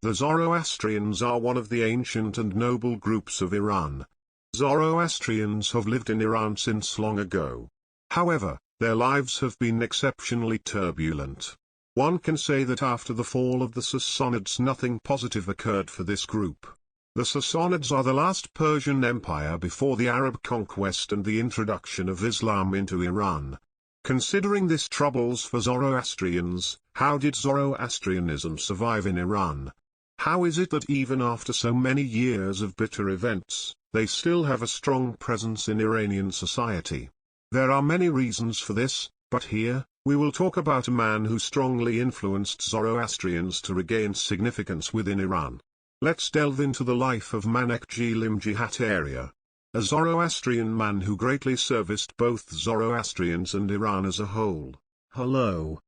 The Zoroastrians are one of the ancient and noble groups of Iran. Zoroastrians have lived in Iran since long ago. However, their lives have been exceptionally turbulent. One can say that after the fall of the Sassanids nothing positive occurred for this group. The Sassanids are the last Persian empire before the Arab conquest and the introduction of Islam into Iran. Considering this troubles for Zoroastrians, how did Zoroastrianism survive in Iran? How is it that even after so many years of bitter events, they still have a strong presence in Iranian society? There are many reasons for this, but here, we will talk about a man who strongly influenced Zoroastrians to regain significance within Iran. Let's delve into the life of Manekji Limji Hataria, a Zoroastrian man who greatly serviced both Zoroastrians and Iran as a whole. Hello.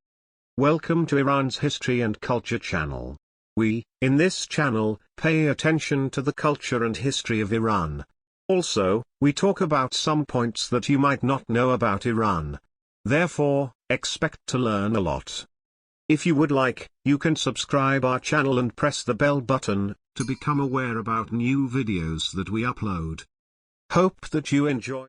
Welcome to Iran's History and Culture channel. We, in this channel, pay attention to the culture and history of Iran. Also, we talk about some points that you might not know about Iran. Therefore, expect to learn a lot. If you would like, you can subscribe our channel and press the bell button, to become aware about new videos that we upload. Hope that you enjoy.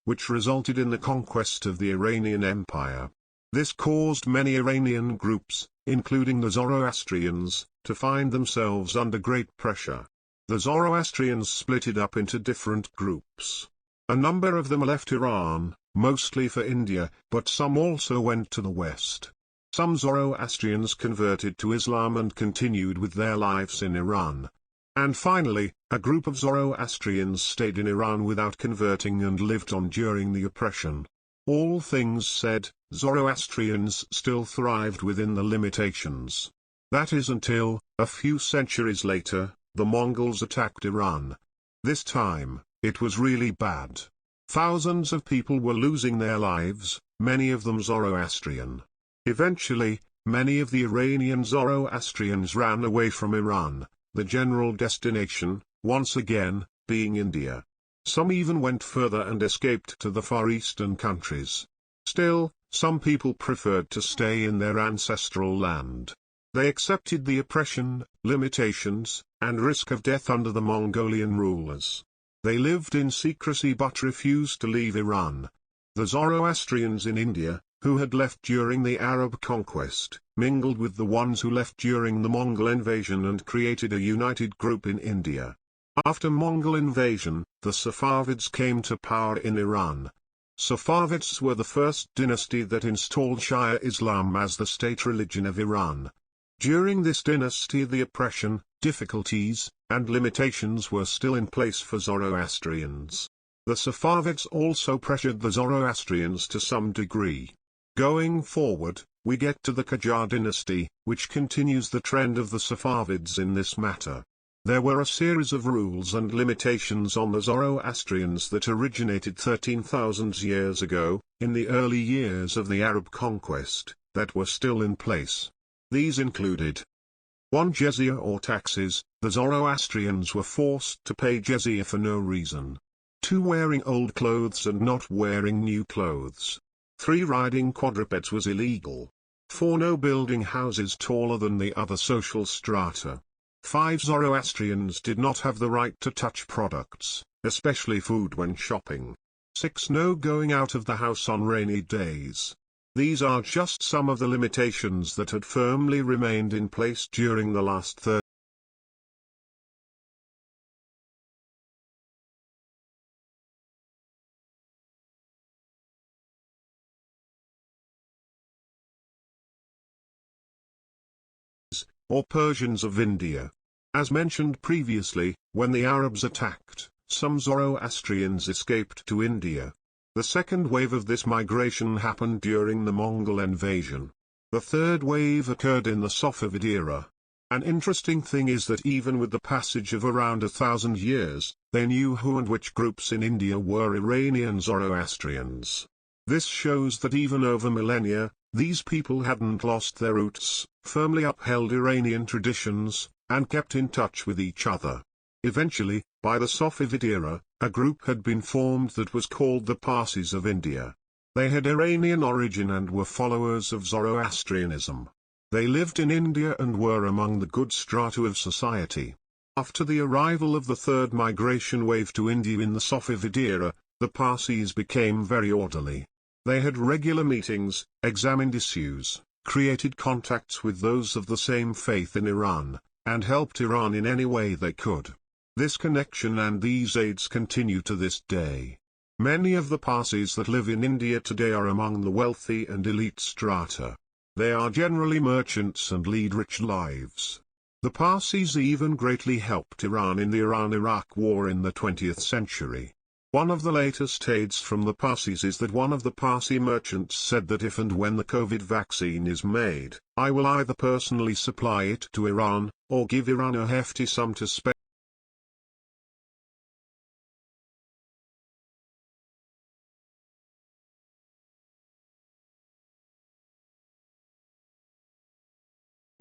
Which resulted in the conquest of the Iranian Empire. This caused many Iranian groups, including the Zoroastrians, to find themselves under great pressure. The Zoroastrians split it up into different groups. A number of them left Iran, mostly for India, but some also went to the west. Some Zoroastrians converted to Islam and continued with their lives in Iran. And finally, a group of Zoroastrians stayed in Iran without converting and lived on during the oppression. All things said, Zoroastrians still thrived within the limitations. That is until, a few centuries later, the Mongols attacked Iran. This time, it was really bad. Thousands of people were losing their lives, many of them Zoroastrian. Eventually, many of the Iranian Zoroastrians ran away from Iran, the general destination, once again, being India. Some even went further and escaped to the Far Eastern countries. Still, some people preferred to stay in their ancestral land. They accepted the oppression, limitations, and risk of death under the Mongolian rulers. They lived in secrecy but refused to leave Iran. The Zoroastrians in India, who had left during the Arab conquest, mingled with the ones who left during the Mongol invasion and created a united group in India. After Mongol invasion, the Safavids came to power in Iran. Safavids were the first dynasty that installed Shia Islam as the state religion of Iran. During this dynasty the oppression, difficulties, and limitations were still in place for Zoroastrians. The Safavids also pressured the Zoroastrians to some degree. Going forward, we get to the Qajar dynasty, which continues the trend of the Safavids in this matter. There were a series of rules and limitations on the Zoroastrians that originated 13,000 years ago, in the early years of the Arab conquest, that were still in place. These included 1. Jizya or taxes. The Zoroastrians were forced to pay jizya for no reason. 2. Wearing old clothes and not wearing new clothes. 3. Riding quadrupeds was illegal. 4. No building houses taller than the other social strata. 5. Zoroastrians did not have the right to touch products, especially food when shopping. 6. No going out of the house on rainy days. These are just some of the limitations that had firmly remained in place during the last 30 or Persians of India. As mentioned previously, when the Arabs attacked, some Zoroastrians escaped to India. The second wave of this migration happened during the Mongol invasion. The third wave occurred in the Safavid era. An interesting thing is that even with the passage of around 1,000 years, they knew who and which groups in India were Iranian Zoroastrians. This shows that even over millennia, these people hadn't lost their roots, firmly upheld Iranian traditions, and kept in touch with each other. Eventually, by the Safavid era, a group had been formed that was called the Parsis of India. They had Iranian origin and were followers of Zoroastrianism. They lived in India and were among the good strata of society. After the arrival of the third migration wave to India in the Safavid era, the Parsis became very orderly. They had regular meetings, examined issues, created contacts with those of the same faith in Iran, and helped Iran in any way they could. This connection and these aids continue to this day. Many of the Parsis that live in India today are among the wealthy and elite strata. They are generally merchants and lead rich lives. The Parsis even greatly helped Iran in the Iran-Iraq War in the 20th century. One of the latest aids from the Parsis is that one of the Parsi merchants said that if and when the COVID vaccine is made, I will either personally supply it to Iran, or give Iran a hefty sum to spend.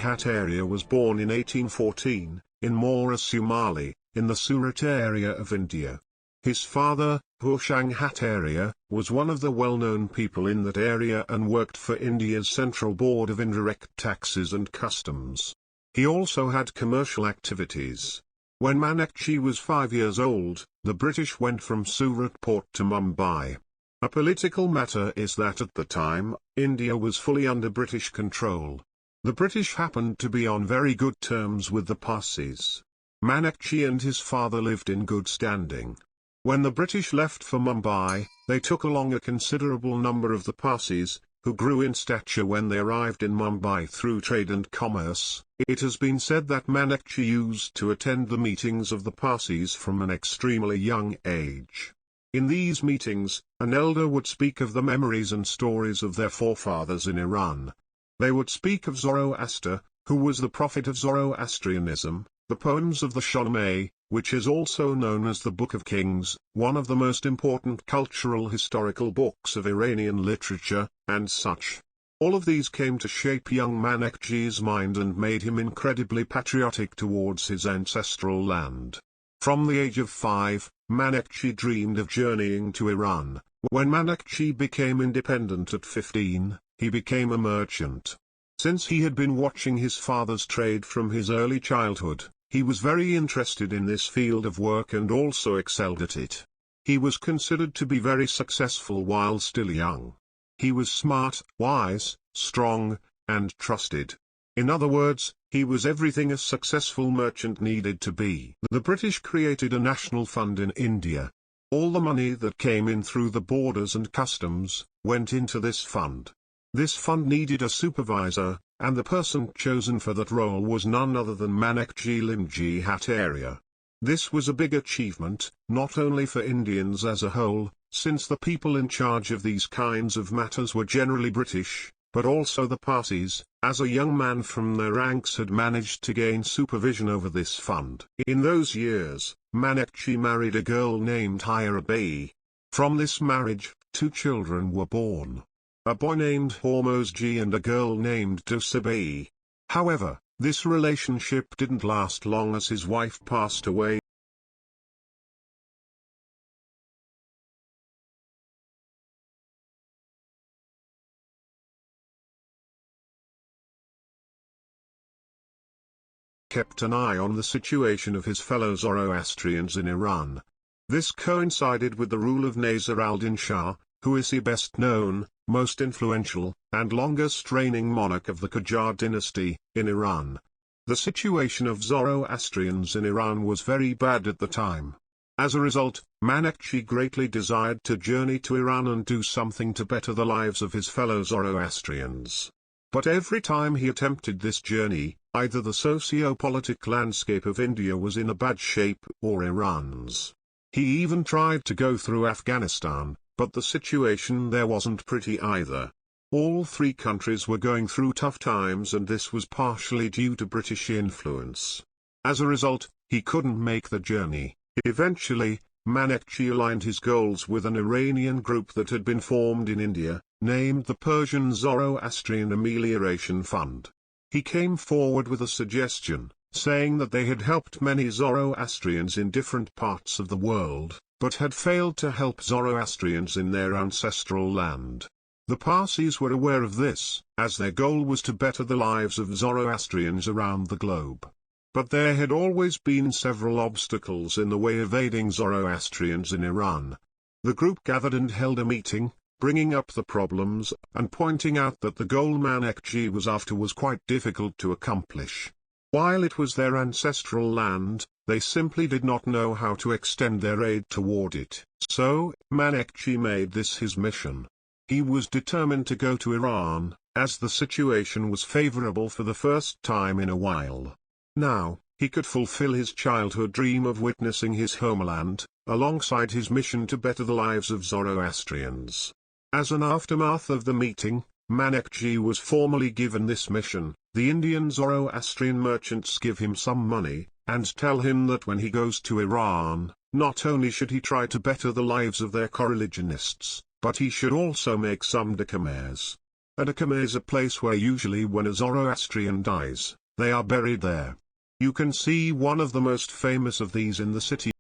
Hataria was born in 1814, in Maurasumali, in the Surat area of India. His father, Bhushang Hataria, was one of the well-known people in that area and worked for India's Central Board of Indirect Taxes and Customs. He also had commercial activities. When Manekji was 5 years old, the British went from Surat port to Mumbai. A political matter is that at the time, India was fully under British control. The British happened to be on very good terms with the Parsis. Manekji and his father lived in good standing. When the British left for Mumbai, they took along a considerable number of the Parsis, who grew in stature when they arrived in Mumbai through trade and commerce. It has been said that Manekji used to attend the meetings of the Parsis from an extremely young age. In these meetings, an elder would speak of the memories and stories of their forefathers in Iran. They would speak of Zoroaster, who was the prophet of Zoroastrianism, the poems of the Shahnameh, which is also known as the Book of Kings, one of the most important cultural historical books of Iranian literature, and such. All of these came to shape young Manekji's mind and made him incredibly patriotic towards his ancestral land. From the age of 5, Manekji dreamed of journeying to Iran. When Manekji became independent at 15, he became a merchant. Since he had been watching his father's trade from his early childhood, he was very interested in this field of work and also excelled at it. He was considered to be very successful while still young. He was smart, wise, strong, and trusted. In other words, he was everything a successful merchant needed to be. The British created a national fund in India. All the money that came in through the borders and customs went into this fund. This fund needed a supervisor, and the person chosen for that role was none other than Manekji Limji Hataria. This was a big achievement, not only for Indians as a whole, since the people in charge of these kinds of matters were generally British, but also the Parsis, as a young man from their ranks had managed to gain supervision over this fund. In those years, Manekji married a girl named Hirabai. From this marriage, 2 children were born. A boy named Hormozji and a girl named Dosabei. However, this relationship didn't last long as his wife passed away. Kept an eye on the situation of his fellow Zoroastrians in Iran. This coincided with the rule of Nasir al-Din Shah, who is the best known, most influential, and longest reigning monarch of the Qajar dynasty, in Iran. The situation of Zoroastrians in Iran was very bad at the time. As a result, Manekji greatly desired to journey to Iran and do something to better the lives of his fellow Zoroastrians. But every time he attempted this journey, either the socio-politic landscape of India was in a bad shape or Iran's. He even tried to go through Afghanistan, but the situation there wasn't pretty either. All 3 countries were going through tough times and this was partially due to British influence. As a result, he couldn't make the journey. Eventually, Manekji aligned his goals with an Iranian group that had been formed in India, named the Persian Zoroastrian Amelioration Fund. He came forward with a suggestion, saying that they had helped many Zoroastrians in different parts of the world, but had failed to help Zoroastrians in their ancestral land. The Parsis were aware of this, as their goal was to better the lives of Zoroastrians around the globe. But there had always been several obstacles in the way of aiding Zoroastrians in Iran. The group gathered and held a meeting, bringing up the problems, and pointing out that the goal Manekji was after was quite difficult to accomplish. While it was their ancestral land, they simply did not know how to extend their aid toward it. So, Manekji made this his mission. He was determined to go to Iran, as the situation was favorable for the first time in a while. Now, he could fulfill his childhood dream of witnessing his homeland, alongside his mission to better the lives of Zoroastrians. As an aftermath of the meeting, Manekji was formally given this mission. The Indian Zoroastrian merchants give him some money, and tell him that when he goes to Iran, not only should he try to better the lives of their coreligionists, but he should also make some dakames. A dakame is a place where usually when a Zoroastrian dies, they are buried there. You can see one of the most famous of these in the city.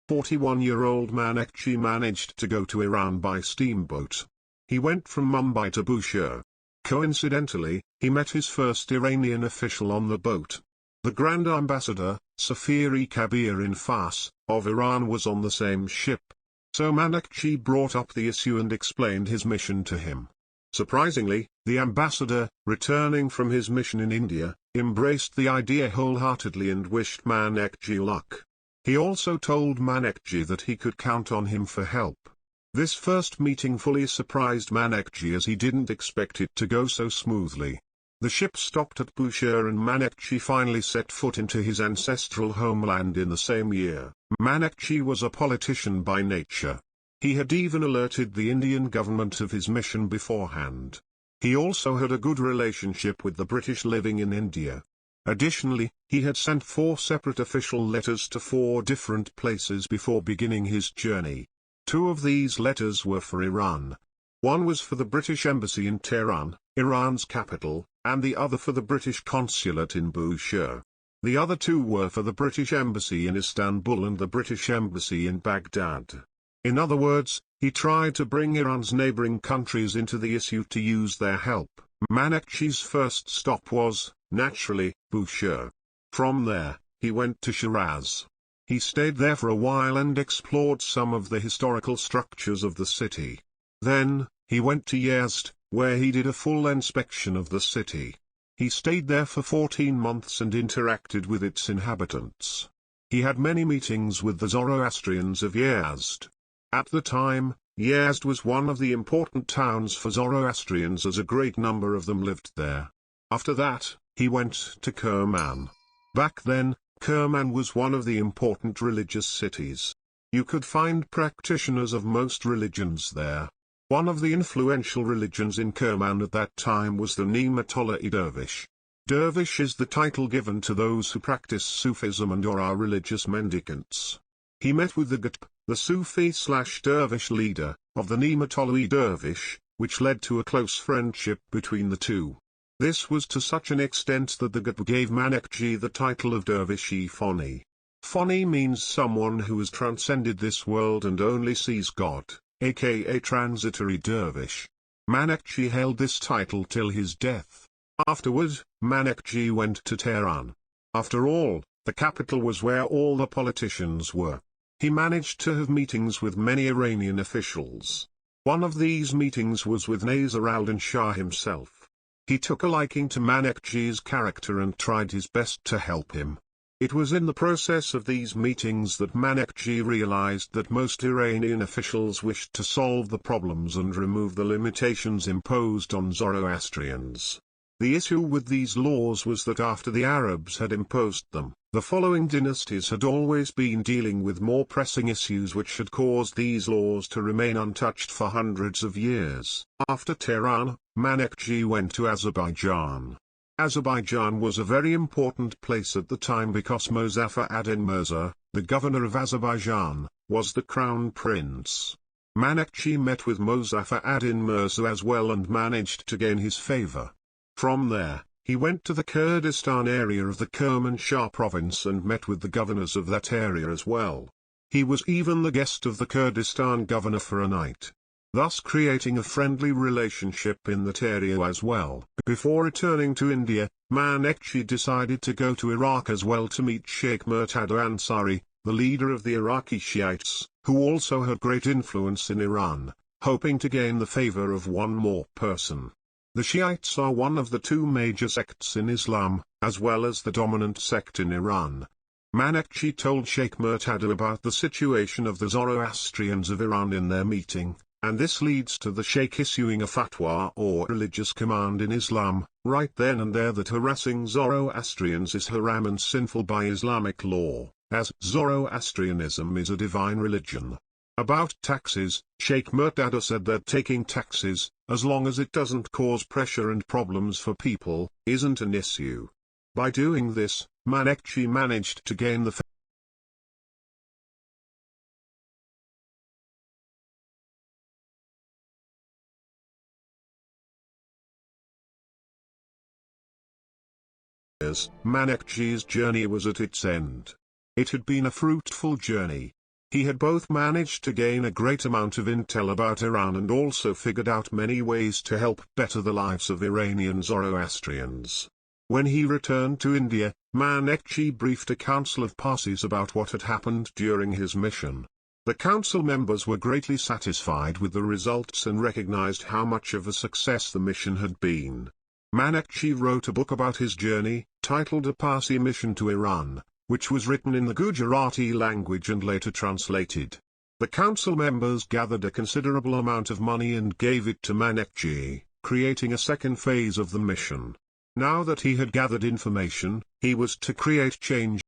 "41-year-old Manekji managed to go to Iran by steamboat. He went from Mumbai to Bushehr. Coincidentally, he met his first Iranian official on the boat. The Grand Ambassador, Safir-e-Kabir in Fars, of Iran was on the same ship. So Manekji brought up the issue and explained his mission to him. Surprisingly, the ambassador, returning from his mission in India, embraced the idea wholeheartedly and wished Manekji luck. He also told Manekji that he could count on him for help. This first meeting fully surprised Manekji as he didn't expect it to go so smoothly. The ship stopped at Bushehr and Manekji finally set foot into his ancestral homeland in the same year. Manekji was a politician by nature. He had even alerted the Indian government of his mission beforehand. He also had a good relationship with the British living in India. Additionally, he had sent 4 separate official letters to 4 different places before beginning his journey. 2 of these letters were for Iran. One was for the British Embassy in Tehran, Iran's capital, and the other for the British Consulate in Bushehr. The other 2 were for the British Embassy in Istanbul and the British Embassy in Baghdad. In other words, he tried to bring Iran's neighboring countries into the issue to use their help. Manekji's first stop was, naturally, Bushehr. From there, he went to Shiraz. He stayed there for a while and explored some of the historical structures of the city. Then, he went to Yazd, where he did a full inspection of the city. He stayed there for 14 months and interacted with its inhabitants. He had many meetings with the Zoroastrians of Yazd. At the time, Yazd was one of the important towns for Zoroastrians as a great number of them lived there. After that, he went to Kerman. Back then, Kerman was one of the important religious cities. You could find practitioners of most religions there. One of the influential religions in Kerman at that time was the Nematollah-e Dervish. Dervish is the title given to those who practice Sufism and or are religious mendicants. He met with the Qutb, the Sufi/Dervish leader, of the Nematollah-e Dervish, which led to a close friendship between the two. This was to such an extent that the Qutb gave Manekji the title of Dervish-e-Fani. Fani means someone who has transcended this world and only sees God, aka transitory dervish. Manekji held this title till his death. Afterward, Manekji went to Tehran. After all, the capital was where all the politicians were. He managed to have meetings with many Iranian officials. One of these meetings was with Nasir al-Din Shah himself. He took a liking to Manekji's character and tried his best to help him. It was in the process of these meetings that Manekji realized that most Iranian officials wished to solve the problems and remove the limitations imposed on Zoroastrians. The issue with these laws was that after the Arabs had imposed them, The following dynasties had always been dealing with more pressing issues which had caused these laws to remain untouched for hundreds of years. After Tehran, Manekji went to Azerbaijan. Azerbaijan was a very important place at the time because Mozaffar ad-Din Mirza, the governor of Azerbaijan, was the crown prince. Manekji met with Mozaffar ad-Din Mirza as well and managed to gain his favor. From there, he went to the Kurdistan area of the Kermanshah province and met with the governors of that area as well. He was even the guest of the Kurdistan governor for a night, thus creating a friendly relationship in that area as well. Before returning to India, Manekji decided to go to Iraq as well to meet Sheikh Murtada Ansari, the leader of the Iraqi Shiites, who also had great influence in Iran, hoping to gain the favor of one more person. The Shiites are one of the two major sects in Islam, as well as the dominant sect in Iran. Manekji told Sheikh Murtada about the situation of the Zoroastrians of Iran in their meeting, and this leads to the Sheikh issuing a fatwa or religious command in Islam, right then and there that harassing Zoroastrians is haram and sinful by Islamic law, as Zoroastrianism is a divine religion. About taxes, Sheikh Murtada said that taking taxes, as long as it doesn't cause pressure and problems for people, isn't an issue. By doing this, Manekji managed to gain the Manekji's journey was at its end. It had been a fruitful journey. He had both managed to gain a great amount of intel about Iran and also figured out many ways to help better the lives of Iranian Zoroastrians. When he returned to India, Manekji briefed a council of Parsis about what had happened during his mission. The council members were greatly satisfied with the results and recognized how much of a success the mission had been. Manekji wrote a book about his journey, titled A Parsi Mission to Iran, which was written in the Gujarati language and later translated. The council members gathered a considerable amount of money and gave it to Manekji, creating a second phase of the mission. Now that he had gathered information, he was to create change.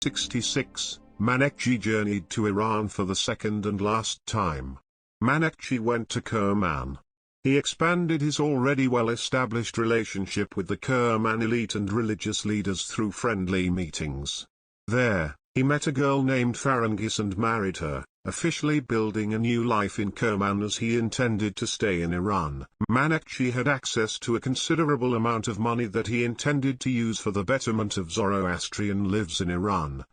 '66, Manekji journeyed to Iran for the second and last time. Manekji went to Kerman. He expanded his already well-established relationship with the Kerman elite and religious leaders through friendly meetings. There, he met a girl named Farangis and married her, officially building a new life in Kerman as he intended to stay in Iran. Manekji had access to a considerable amount of money that he intended to use for the betterment of Zoroastrian lives in Iran.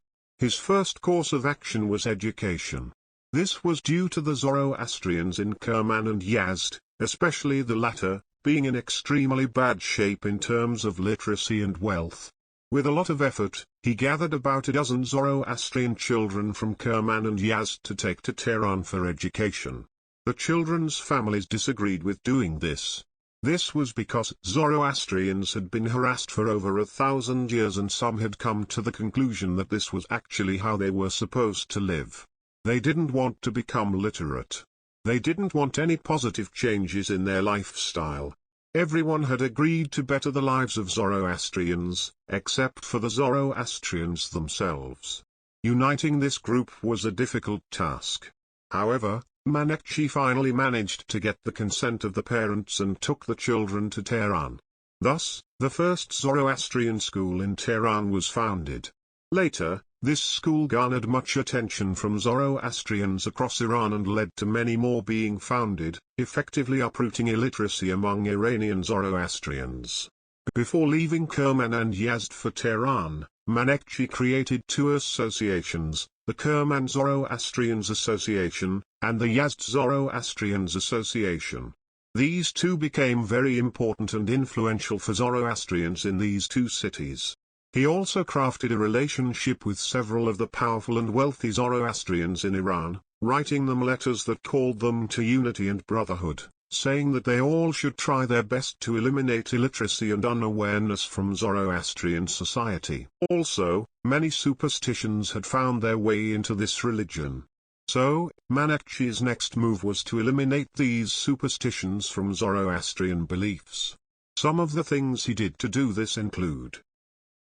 His first course of action was education. This was due to the Zoroastrians in Kerman and Yazd, especially the latter, being in extremely bad shape in terms of literacy and wealth. With a lot of effort, he gathered about a dozen Zoroastrian children from Kerman and Yazd to take to Tehran for education. The children's families disagreed with doing this. This was because Zoroastrians had been harassed for over 1,000 years and some had come to the conclusion that this was actually how they were supposed to live. They didn't want to become literate. They didn't want any positive changes in their lifestyle. Everyone had agreed to better the lives of Zoroastrians, except for the Zoroastrians themselves. Uniting this group was a difficult task. However, Manekji finally managed to get the consent of the parents and took the children to Tehran. Thus, the first Zoroastrian school in Tehran was founded. Later, this school garnered much attention from Zoroastrians across Iran and led to many more being founded, effectively uprooting illiteracy among Iranian Zoroastrians. Before leaving Kerman and Yazd for Tehran, Manekji created two associations, the Kerman Zoroastrians Association, and the Yazd Zoroastrians Association. These two became very important and influential for Zoroastrians in these two cities. He also crafted a relationship with several of the powerful and wealthy Zoroastrians in Iran, writing them letters that called them to unity and brotherhood, saying that they all should try their best to eliminate illiteracy and unawareness from Zoroastrian society. Also, many superstitions had found their way into this religion. So, Manekji's next move was to eliminate these superstitions from Zoroastrian beliefs. Some of the things he did to do this include: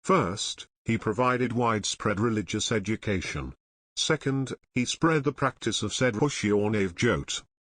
first, he provided widespread religious education. Second, he spread the practice of Zoroastrian.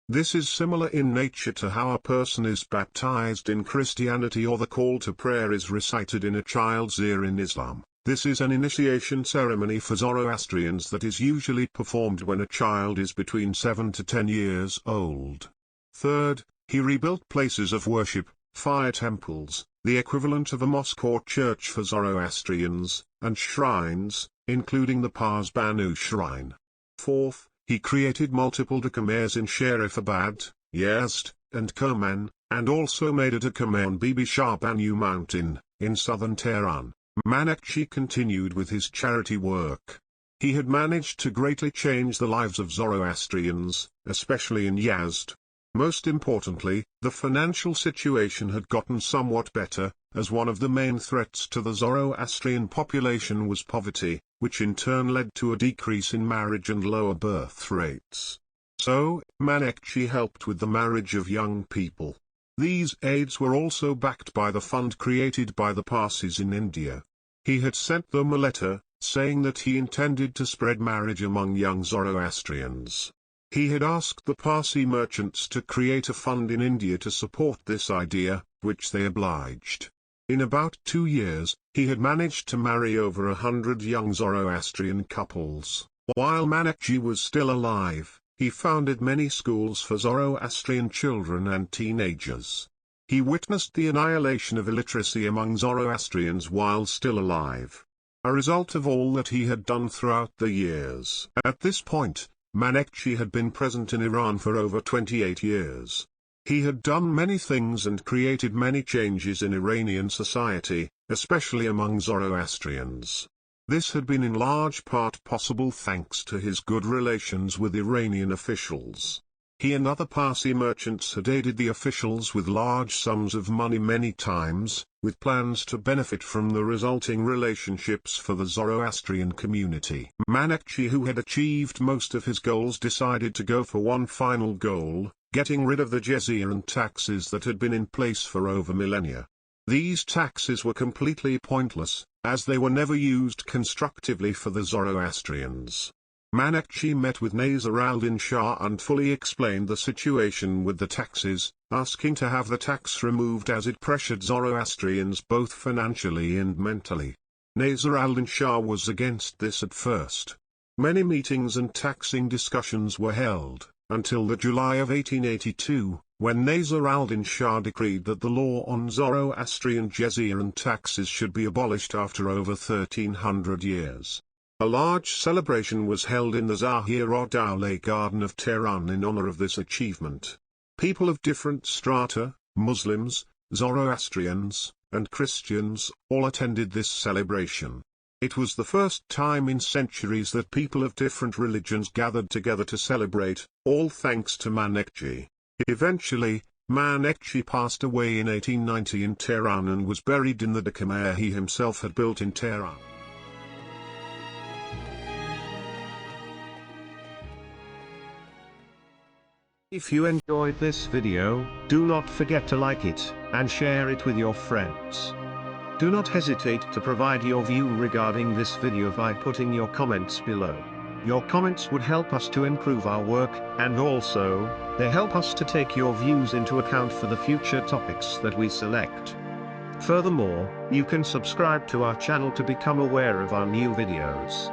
This is similar in nature to how a person is baptized in Christianity or the call to prayer is recited in a child's ear in Islam. This is an initiation ceremony for Zoroastrians that is usually performed when a child is between 7 to 10 years old. Third, he rebuilt places of worship, fire temples, the equivalent of a mosque or church for Zoroastrians, and shrines, including the Pars Banu shrine. Fourth, he created multiple dakameres in Sharifabad, Yazd, and Kerman, and also made a dakame on Bibi Shah Banu mountain, in southern Tehran. Manekji continued with his charity work. He had managed to greatly change the lives of Zoroastrians, especially in Yazd. Most importantly, the financial situation had gotten somewhat better, as one of the main threats to the Zoroastrian population was poverty, which in turn led to a decrease in marriage and lower birth rates. So, Manekji helped with the marriage of young people. These aids were also backed by the fund created by the Parsis in India. He had sent them a letter, saying that he intended to spread marriage among young Zoroastrians. He had asked the Parsi merchants to create a fund in India to support this idea, which they obliged. In about 2 years, he had managed to marry over 100 young Zoroastrian couples. While Manekji was still alive, he founded many schools for Zoroastrian children and teenagers. He witnessed the annihilation of illiteracy among Zoroastrians while still alive. A result of all that he had done throughout the years. At this point, Manekji had been present in Iran for over 28 years. He had done many things and created many changes in Iranian society, especially among Zoroastrians. This had been in large part possible thanks to his good relations with Iranian officials. He and other Parsi merchants had aided the officials with large sums of money many times, with plans to benefit from the resulting relationships for the Zoroastrian community. Manekji, who had achieved most of his goals, decided to go for one final goal, getting rid of the jizya and taxes that had been in place for over millennia. These taxes were completely pointless, as they were never used constructively for the Zoroastrians. Manekji met with Nasir al-Din Shah and fully explained the situation with the taxes, asking to have the tax removed as it pressured Zoroastrians both financially and mentally. Nasir al-Din Shah was against this at first. Many meetings and taxing discussions were held, until the July of 1882, when Nasir al-Din Shah decreed that the law on Zoroastrian jizya and taxes should be abolished after over 1300 years. A large celebration was held in the Zahir-o-Dawla Garden of Tehran in honor of this achievement. People of different strata, Muslims, Zoroastrians, and Christians, all attended this celebration. It was the first time in centuries that people of different religions gathered together to celebrate, all thanks to Manekji. Eventually, Manekji passed away in 1890 in Tehran and was buried in the dakame he himself had built in Tehran. If you enjoyed this video, do not forget to like it, and share it with your friends. Do not hesitate to provide your view regarding this video by putting your comments below. Your comments would help us to improve our work, and also, they help us to take your views into account for the future topics that we select. Furthermore, you can subscribe to our channel to become aware of our new videos.